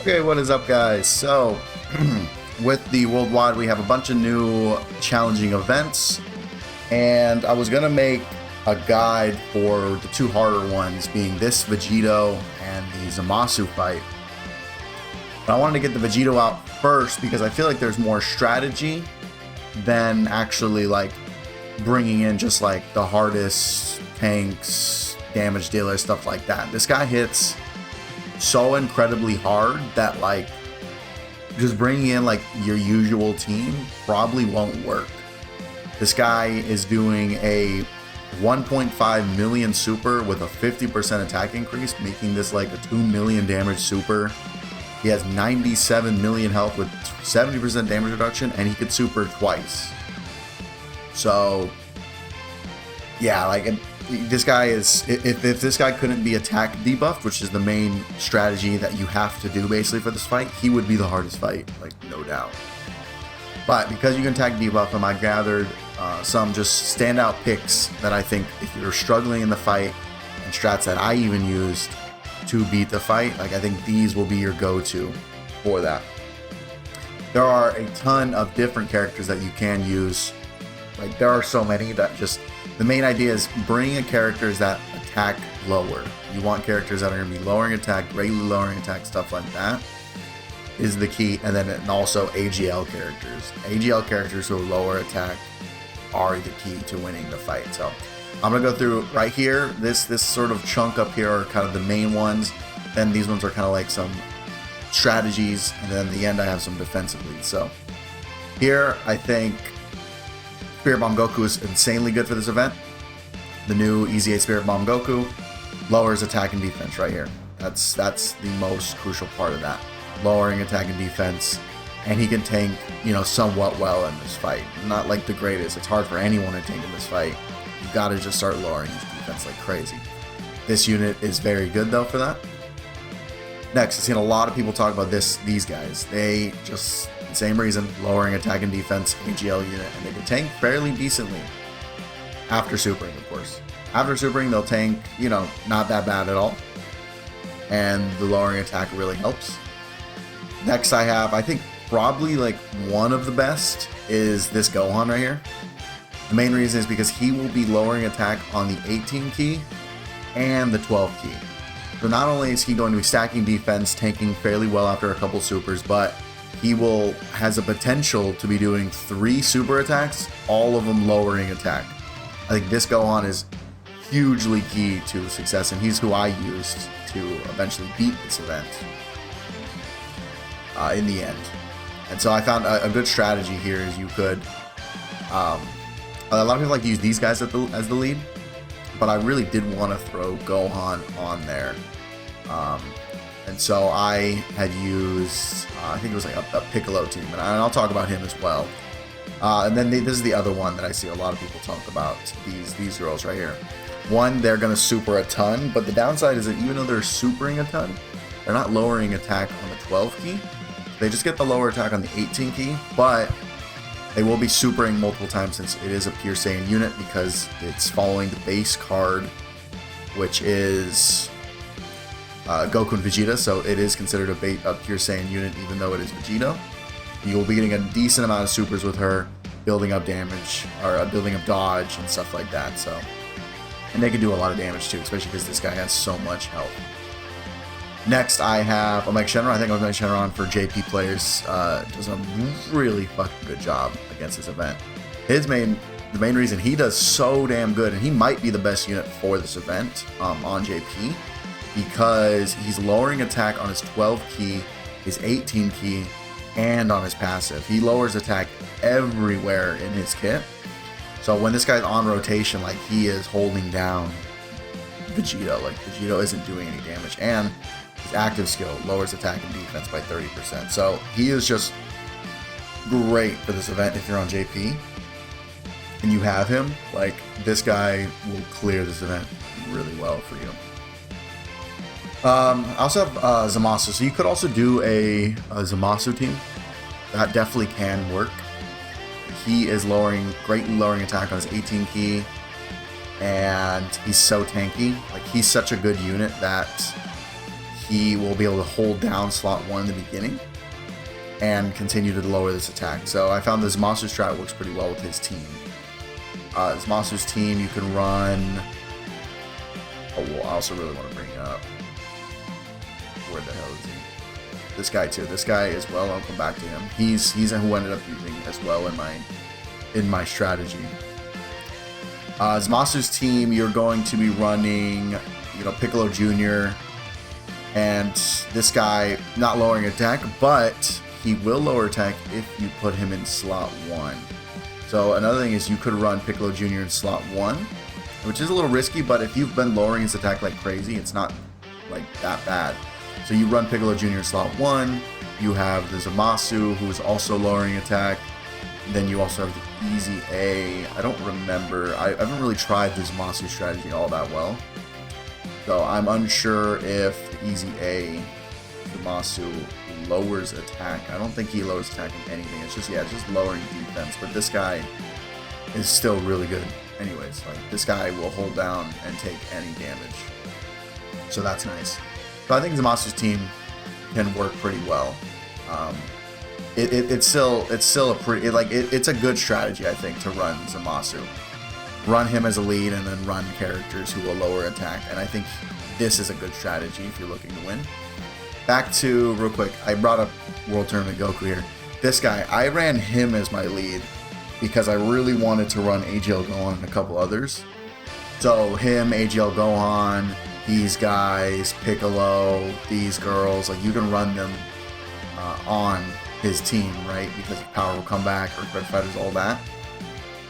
Okay, what is up, guys? So, with the Worldwide, we have a bunch of new challenging events, and I was gonna make a guide for the two harder ones, being this Vegito and the Zamasu fight. But I wanted to get the Vegito out first because I feel like there's more strategy than actually like bringing in just like the hardest tanks, damage dealer, stuff like that. This guy hits so incredibly hard that like just bringing in like your usual team probably won't work. This guy is doing a 1.5 million super with a 50% attack increase, making this like a 2 million damage super. He has 97 million health with 70% damage reduction, and he could super twice. So yeah, like this guy is, if this guy couldn't be attack debuffed, which is the main strategy that you have to do basically for this fight, he would be the hardest fight, like no doubt. But because you can attack debuff him, I gathered some just standout picks that I think if you're struggling in the fight, and strats that I even used to beat the fight, like I think these will be your go-to for that. There are a ton of different characters that you can use. Like there are so many that just, the main idea is bringing in characters that attack lower. You want characters that are going to be lowering attack, regularly lowering attack, stuff like that is the key. And then also AGL characters. AGL characters who lower attack are the key to winning the fight. So I'm going to go through right here. This sort of chunk up here are kind of the main ones. Then these ones are kind of like some strategies. And then at the end I have some defensive leads. So here I think Spirit Bomb Goku is insanely good for this event. The new Easy 8 Spirit Bomb Goku lowers attack and defense right here. That's the most crucial part of that. Lowering attack and defense, and he can tank, you know, somewhat well in this fight. Not like the greatest. It's hard for anyone to tank in this fight. You gotta just start lowering his defense like crazy. This unit is very good though for that. Next, I've seen a lot of people talk about these guys. They just, same reason, lowering attack and defense, AGL unit, and they can tank fairly decently. After supering, of course. After supering, they'll tank, you know, not that bad at all. And the lowering attack really helps. Next I have, I think probably like one of the best is this Gohan right here. The main reason is because he will be lowering attack on the 18 key and the 12 key. So not only is he going to be stacking defense, tanking fairly well after a couple supers, but he has a potential to be doing 3 super attacks, all of them lowering attack. I think this Gohan is hugely key to success, and he's who I used to eventually beat this event in the end. And so I found a good strategy here is you could, a lot of people like to use these guys as the lead, but I really did want to throw Gohan on there. And so I had used, I think it was like a Piccolo team, and I'll talk about him as well. And then this is the other one that I see a lot of people talk about, these girls right here. One, they're going to super a ton, but the downside is that even though they're supering a ton, they're not lowering attack on the 12 key. They just get the lower attack on the 18 key, but they will be supering multiple times since it is a Pure Saiyan unit because it's following the base card, which is Goku and Vegeta, so it is considered a Pure Saiyan unit even though it is Vegito. You will be getting a decent amount of supers with her, building up damage, or building up dodge and stuff like that. So, and they can do a lot of damage too, especially because this guy has so much health. Next, I have Omega Shenron. I think Omega Shenron for JP players does a really fucking good job against this event. The main reason he does so damn good, and he might be the best unit for this event on JP, because he's lowering attack on his 12 key, his 18 key, and on his passive. He lowers attack everywhere in his kit. So when this guy's on rotation, like he is holding down Vegito. Like Vegito isn't doing any damage, and his active skill lowers attack and defense by 30%. So he is just great for this event if you're on JP and you have him. Like this guy will clear this event really well for you. I also have Zamasu, so you could also do a Zamasu team. That definitely can work. He is greatly lowering attack on his 18 key, and he's so tanky. Like he's such a good unit that he will be able to hold down slot 1 in the beginning and continue to lower this attack. So I found this Zamasu strat works pretty well with his team. Zamasu's team, you can run... Oh, well, I also really want to bring up... Where the hell is he? This guy too. This guy as well. I'll come back to him. He's who ended up using as well in my strategy. Zamasu's team, you're going to be running, Piccolo Jr. and this guy not lowering attack, but he will lower attack if you put him in slot 1. So another thing is you could run Piccolo Jr. in slot 1, which is a little risky, but if you've been lowering his attack like crazy, it's not like that bad. So you run Piccolo Jr. in slot 1, you have the Zamasu, who is also lowering attack, then you also have the Easy A. I don't remember, I haven't really tried the Zamasu strategy all that well, so I'm unsure if the Easy A Zamasu lowers attack. I don't think he lowers attack in anything, it's just lowering defense, but this guy is still really good anyways. Like, this guy will hold down and take any damage, so that's nice. So I think Zamasu's team can work pretty well. It's still a pretty it's a good strategy, I think, to run Zamasu. Run him as a lead and then run characters who will lower attack. And I think this is a good strategy if you're looking to win. Back to real quick, I brought up World Tournament Goku here. This guy, I ran him as my lead because I really wanted to run AGL Gohan and a couple others. So him, AGL Gohan, these guys, Piccolo, these girls, like you can run them on his team, right? Because power will come back, Earthbred Fighters, all that.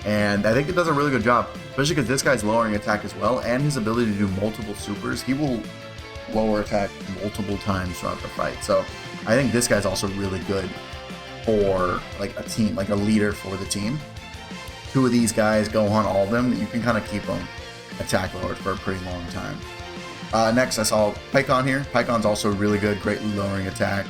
And I think it does a really good job, especially because this guy's lowering attack as well, and his ability to do multiple supers. He will lower attack multiple times throughout the fight. So I think this guy's also really good for like a team, like a leader for the team. 2 of these guys, Gohan, all of them, you can kind of keep them attack lowered for a pretty long time. Next, I saw Pikkon here. Pikkon's also really good, great lowering attack.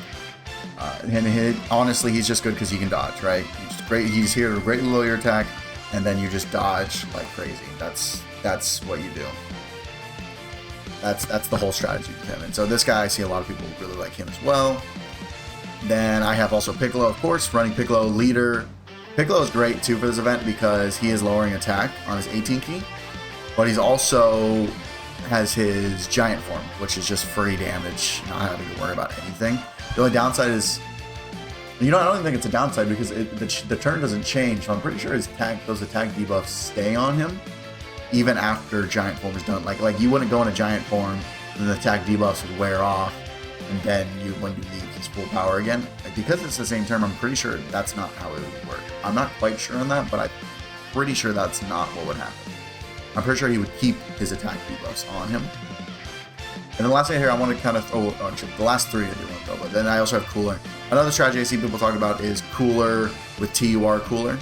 And honestly, he's just good because he can dodge, right? He's great. He's here to greatly lower your attack, and then you just dodge like crazy. That's what you do. That's the whole strategy with him. And so this guy, I see a lot of people really like him as well. Then I have also Piccolo, of course, running Piccolo leader. Piccolo is great too for this event because he is lowering attack on his 18 key, but he's also has his giant form, which is just free damage, not having to worry about anything. The only downside is, I don't even think it's a downside because the turn doesn't change. So I'm pretty sure those attack debuffs stay on him even after giant form is done. Like you wouldn't go in a giant form, and the attack debuffs would wear off, and then when you leave his full power again. Because it's the same term, I'm pretty sure that's not how it would work. I'm not quite sure on that, but I'm pretty sure that's not what would happen. I'm pretty sure he would keep his attack debuffs on him. And then the last thing here, I want to kind of the last 3 I do want to go, but then I also have Cooler. Another strategy I see people talk about is Cooler with TUR Cooler,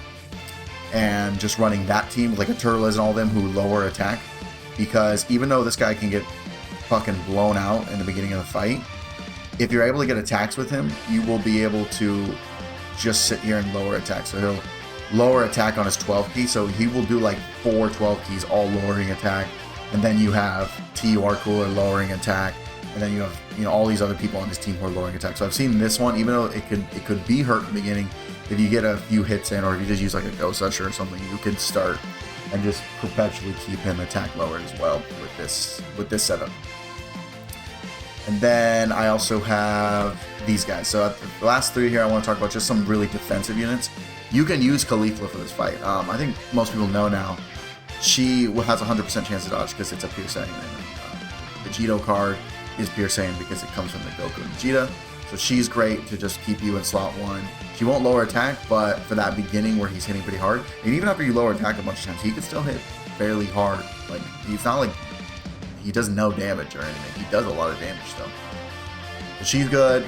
and just running that team with like a Turles and all them who lower attack, because even though this guy can get fucking blown out in the beginning of the fight, if you're able to get attacks with him, you will be able to just sit here and lower attack. So he'll lower attack on his 12 key, so he will do like 4 12 keys all lowering attack, and then you have TUR Cooler lowering attack, and then you have all these other people on his team who are lowering attack. So I've seen this one, even though it could be hurt in the beginning, if you get a few hits in, or if you just use like a Ghost Usher or something, you could start and just perpetually keep him attack lowered as well with this setup. And then I also have these guys. So the last 3 here, I want to talk about just some really defensive units. You can use Caulifla for this fight. I think most people know now. She has a 100% chance to dodge because it's a Pure Saiyan. The Vegito card is Pure Saiyan because it comes from the Goku and Vegeta. So she's great to just keep you in slot 1. She won't lower attack, but for that beginning where he's hitting pretty hard, and even after you lower attack a bunch of times, he can still hit fairly hard. Like, he's not like he does no damage or anything. He does a lot of damage though. So she's good.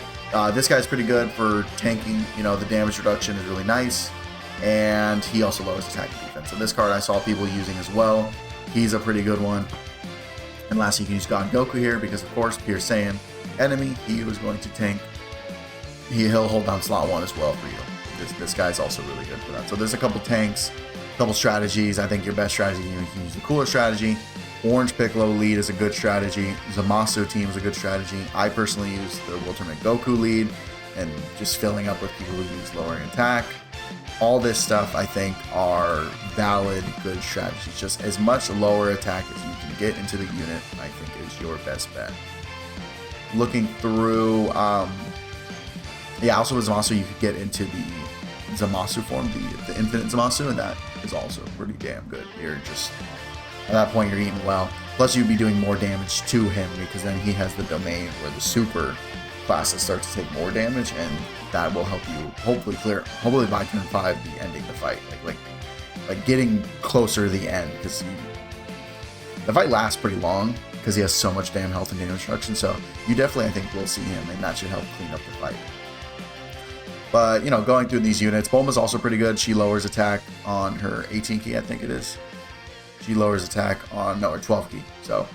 This guy's pretty good for tanking. The damage reduction is really nice, and he also lowers attack and defense. So this card I saw people using as well. He's a pretty good one. And lastly, you can use God Goku here because, of course, Pure Saiyan enemy. He was going to tank. He'll hold down slot 1 as well for you. This guy's also really good for that. So there's a couple tanks, a couple strategies. I think your best strategy, you can use the Cooler strategy, Orange Piccolo lead is a good strategy. Zamasu team is a good strategy. I personally use the World Tournament Goku lead and just filling up with people who use lowering attack. All this stuff I think are valid, good strategies. Just as much lower attack as you can get into the unit, I think is your best bet. Looking through, yeah, also with Zamasu, you could get into the Zamasu form, the infinite Zamasu, and that is also pretty damn good. You're just, at that point, you're eating well. Plus, you'd be doing more damage to him because then he has the domain where the super classes start to take more damage, and that will help you hopefully by turn 5, be ending the fight. Like getting closer to the end, because the fight lasts pretty long because he has so much damn health and damage reduction. So you definitely, I think, will see him, and that should help clean up the fight. But, you know, going through these units, Bulma's also pretty good. She lowers attack on her 18 key, I think it is. She lowers attack on, no, her 12 key. So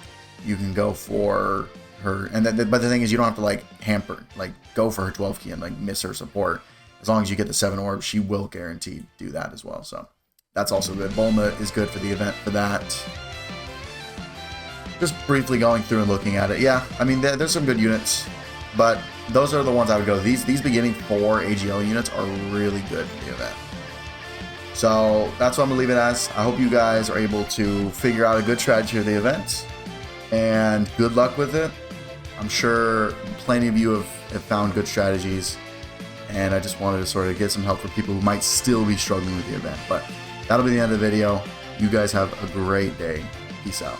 you can go for her, and but the thing is, you don't have to like hamper, like go for her 12 key and like miss her support. As long as you get the 7 orbs, she will guarantee do that as well. So that's also good. Bulma is good for the event for that. Just briefly going through and looking at it, yeah, I mean there's some good units, but those are the ones I would go. These beginning 4 AGL units are really good for the event. So that's what I'm gonna leave it as. I hope you guys are able to figure out a good strategy for the event, and good luck with it. I'm sure plenty of you have found good strategies, and I just wanted to sort of get some help for people who might still be struggling with the event. But that'll be the end of the video. You guys have a great day. Peace out.